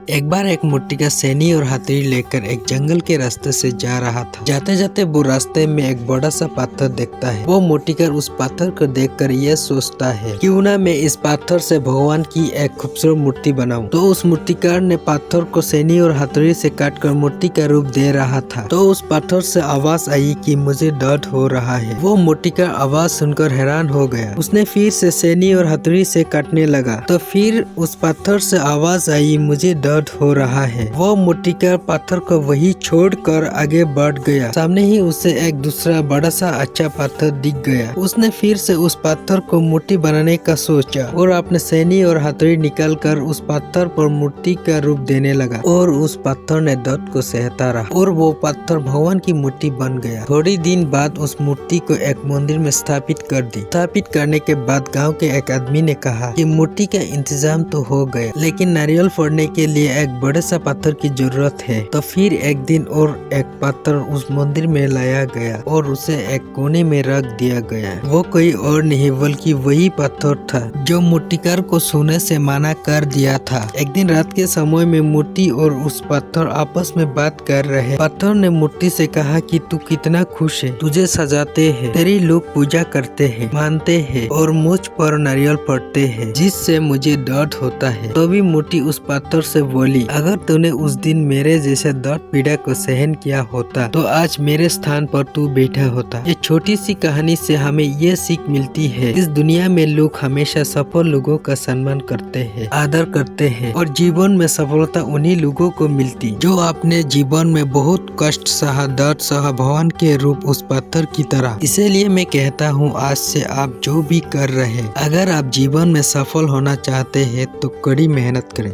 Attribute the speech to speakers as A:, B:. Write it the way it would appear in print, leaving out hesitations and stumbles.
A: एक बार एक मोटी का सैनी और हाथी लेकर एक जंगल के रास्ते से जा रहा था। जाते जाते वो रास्ते में एक बड़ा सा पत्थर देखता है। वो मोटिकर उस पत्थर को देखकर यह सोचता है, क्यों ना मैं इस पत्थर से भगवान की एक खूबसूरत मूर्ति बनाऊं। तो उस मूर्तिकार ने पत्थर को सैनी और हथौड़ी से काटकर मूर्ति का रूप दे रहा था। तो उस पत्थर से आवाज आई कि मुझे दर्द हो रहा है। वो मोटिकर आवाज सुनकर हैरान हो गया। उसने फिर से सैनी और हथौड़ी से काटने लगा। तो फिर उस पत्थर से आवाज आई, मुझे दर्द हो रहा है। वो मूर्तिकार पत्थर को वही छोड़कर आगे बढ़ गया। सामने ही उसे एक दूसरा बड़ा सा अच्छा पत्थर दिख गया। उसने फिर से उस पत्थर को मूर्ति बनाने का सोचा और अपने सैनी और हथौड़ी निकालकर उस पत्थर पर मूर्ति का रूप देने लगा। और उस पत्थर ने दर्द को सहता रहा और वो पत्थर भगवान की मूर्ति बन गया। थोड़ी दिन बाद उस मूर्ति को एक मंदिर में स्थापित कर दी। स्थापित करने के बाद गाँव के एक आदमी ने कहा कि मूर्ति का इंतजाम तो हो गया, लेकिन नारियल फोड़ने के लिए एक बड़े सा पत्थर की जरूरत है। तो फिर एक दिन और एक पत्थर उस मंदिर में लाया गया और उसे एक कोने में रख दिया गया। वो कोई और नहीं बल्कि वही पत्थर था जो मूर्तिकार को सोने से मना कर दिया था। एक दिन रात के समय में मूर्ति और उस पत्थर आपस में बात कर रहे। पत्थर ने मूर्ति से कहा कि तू कितना खुश है, तुझे सजाते हैं, तेरी लोग पूजा करते हैं, मानते हैं और मुझ पर नारियल पड़ते हैं, जिससे मुझे दर्द होता है। तो भी मूर्ति उस पत्थर से बोली, अगर तूने उस दिन मेरे जैसे दर्द पीड़ा को सहन किया होता तो आज मेरे स्थान पर तू बैठा होता। ये छोटी सी कहानी से हमें ये सीख मिलती है, इस दुनिया में लोग हमेशा सफल लोगों का सम्मान करते हैं, आदर करते हैं और जीवन में सफलता उन्हीं लोगों को मिलती जो अपने जीवन में बहुत कष्ट सहा, दर्द सहा, भगवान के रूप उस पत्थर की तरह। इसीलिए मैं कहता हूँ, आज से आप जो भी कर रहे हैं, अगर आप जीवन में सफल होना चाहते हैं तो कड़ी मेहनत करें।